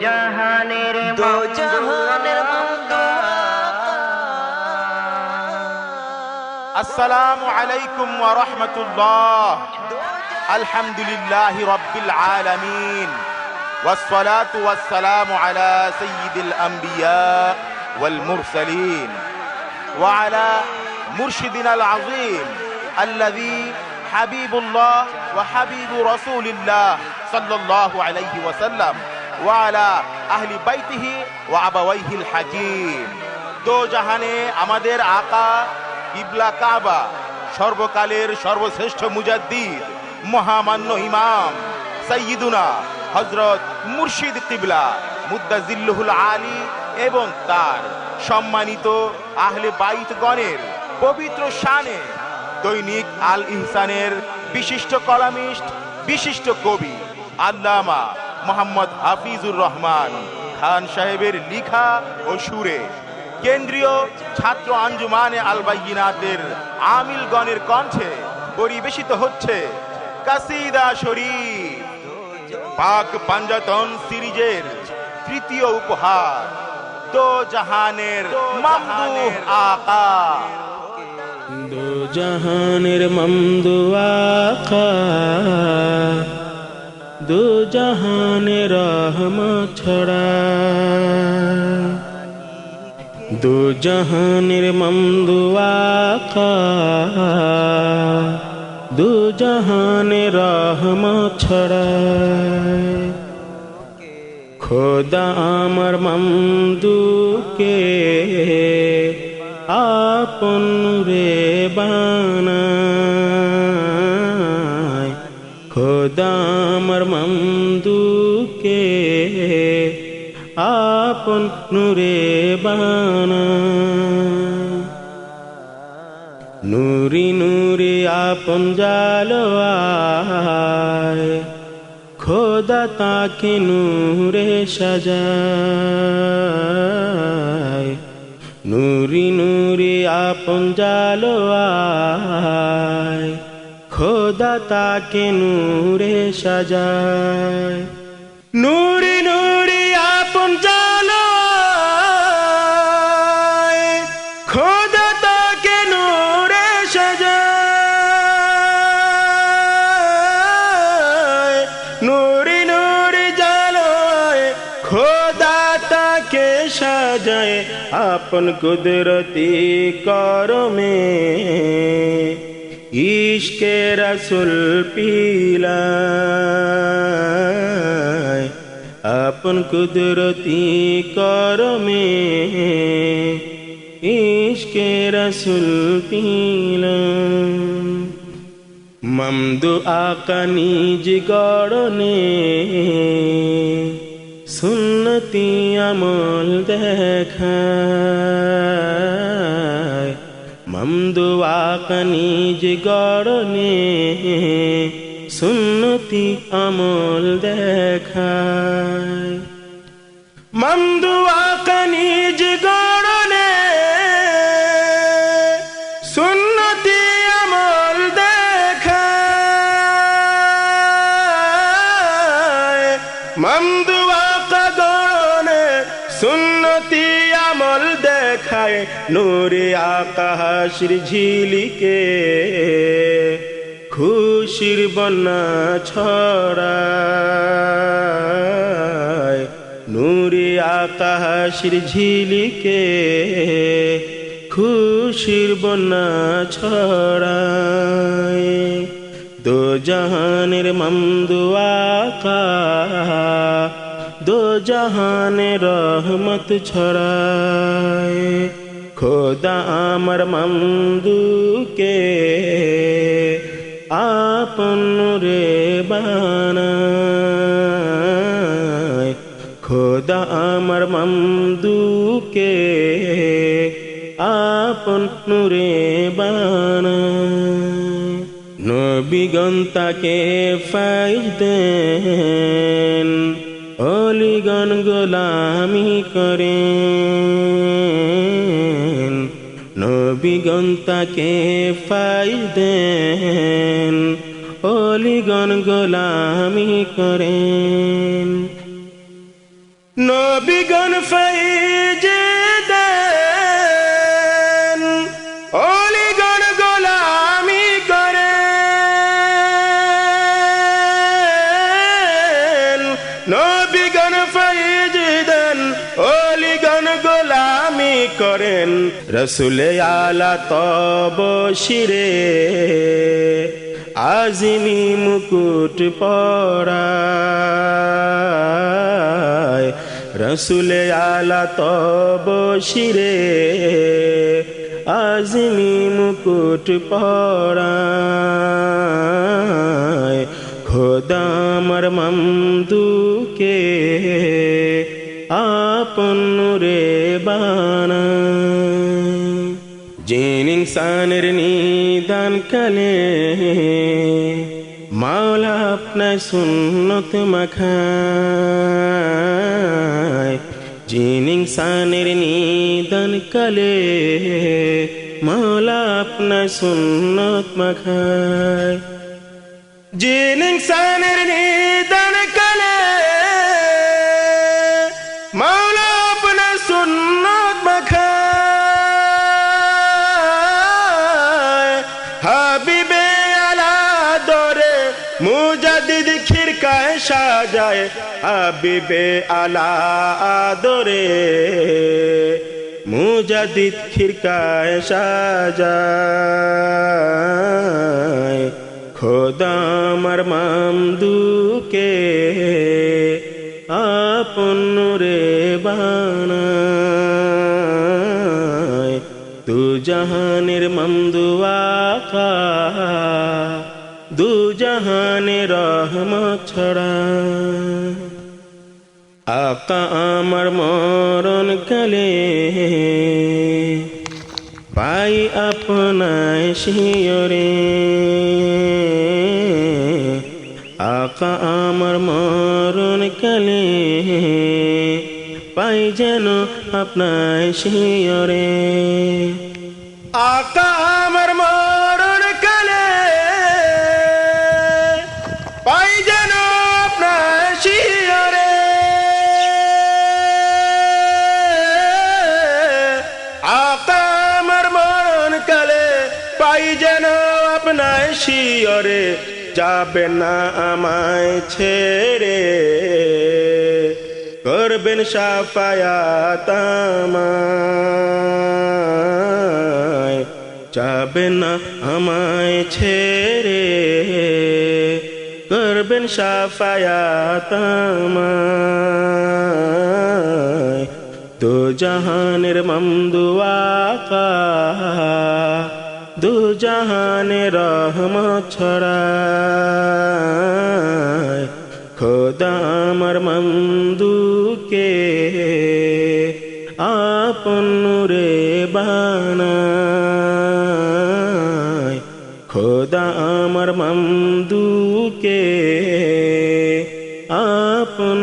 জাহানের আসসালামু আলাইকুম ওয়া রাহমাতুল্লাহ। আলহামদুলিল্লাহি রাব্বিল আলামিন ওয়াসসালাতু ওয়াসসালামু আলা সাইয়্যিদিল আম্বিয়া ওয়াল মুরসালিন ওয়া আলা মুরশিদিনাল আযীম আল্লাযী হাবিবুল্লাহ ওয়া হাবিবু রাসূলিল্লাহ সাল্লাল্লাহু আলাইহি ওয়াসাল্লাম ওয়া আলা আহলি বাইতিহি ওয়া আবাওয়াইহিল হাকিম। দো জাহানে আমাদের আকা কিবলা কাবা, সর্বকালের সর্বশ্রেষ্ঠ মুজাদ্দিদ, মহামান্য ইমাম সাইয়্যিদুনা হযরত মুর্শিদ কিবলা মুদ্দাজিল্লুহুল আলী এবং তার সম্মানিত আহলে বাইতগণের পবিত্র শানে দৈনিক আল ইহসানের বিশিষ্ট কলামিস্ট, বিশিষ্ট কবি আল্লামা মোহাম্মদ হাফিজুর রহমান খান সাহেবের লিখা ও সুরে কেন্দ্রীয় ছাত্র আঞ্জুমানে আল বাইয়িনাতের আমিলগণের কণ্ঠে পরিবেশিত হচ্ছে কাসিদা শরীফ, পাক পাঞ্জাতন সিরিজের তৃতীয় উপহার, দো জাহানের মামদুহ আকা। দো জাহানের মামদুহ আকা, দো জাহানের রহমত ছড়ায়, দো জাহানের মামদুহ আকা, দো জাহানের রহমত ছড়ায়। খোদা আমার মামদুকে আপন রে বানায়, খোদা আমার মামদুকে আপন নূরে বানায়। নূরি নূরি আপন জালো আয়, খোদা তাকে নূরে সাজায়। নূরি নূরি আপন জালো আয়, খোদা তাকে নূরে সাজায়। নূরি নূরি আপন জালো আয়, খোদা তাকে নূরে সাজায়। নূরি নূরি জালো আয়, খোদা তাকে সাজায়। আপন কুদরতি করমে ইশকে রসুল পিলায়, আপন কুদরতি করমে ইশকে রসুল পিলায়। মামদু আকা নিজ গড়নে সুন্নতি আমল দেখায়, মামদু আকা নিজ গড়নে সুন্নতি আমল দেখায়। মামদু আকা নিজ গড়নে সুন্নতি আমল দেখায়। মামদু আকা গড়নে সুন্নতি আমল দেখায়। নূরে আকা হাসির ঝিলিকে খুশির বন্যা ছড়ায়। নূরে আকা হাসির ঝিলিকে খুশির বন্যা ছড়ায়। দো জাহানের মামদুহ আকা, দো জাহানের রহমত ছড়ায়। খোদা আমার মামদুকে আপন রে বানায়, খোদা আমার মামদুকে আপন রে বানায়। নবীগণ তাকে ফাইজ দেন, অলিগণ গোলামি করেন। নবীগণ তাকে ফাইজ দেন, অলিগণ গোলামি করেন। নবীগণ ফাইজ দেন, অলিগণ গোলামি করেন। নবীগণ ফাইজ দেন, অলিগণ গোলামি করেন। রসুলে আলা তব শিরে আজিমি মুকুট পরায়। রসুলে আলা তব শিরে আজিমি মুকুট পরায়। খোদা আমার মামদুকে আপন নূরে বানায়। জিন ইনসানের নিদান কালে মাওলা আপনার সুন্নত মাখায়। জিন ইনসানের নিদান কালে মাওলা আপনার সুন্নত মাখায়। জিন ইনসানের নিদান কালে মাওলা আপনার সুন্নত মাখায়। হাবিবে আলা দরে মুজাদ্দিদ খিরকায় সাজায়। হাবিবে আলা দরে মুজাদ্দিদ খিরকায় সাজায়। খোদা আমার মামদুকে আপন নূরে বানায়। তু জাহানের মামদু আকা দু জাহানের রহমত ছড়ায়। আকা আমার মরণ কালে পাই আপনায় শিয়রে। আকা আমার মরণ কালে পাই যেন আপনায় শিয়রে। আকা আমার মরণ কালে পাই যেন আপনায় শিয়রে। আকা আমার মরণ কালে পাই যেন আপনায় শিয়রে। যাবেন না আমায় ছেড়ে, করবেন শাফায়াত আমায়। যাবেন না আমায় ছেড়ে, করবেন শাফায়াত আমায়। দু জাহানের মামদু আকা দু জাহানে রহমত ছড়ায়। খোদা আমার মামদুকে আপন নূরে বানায়। খোদা আমার মামদুকে আপন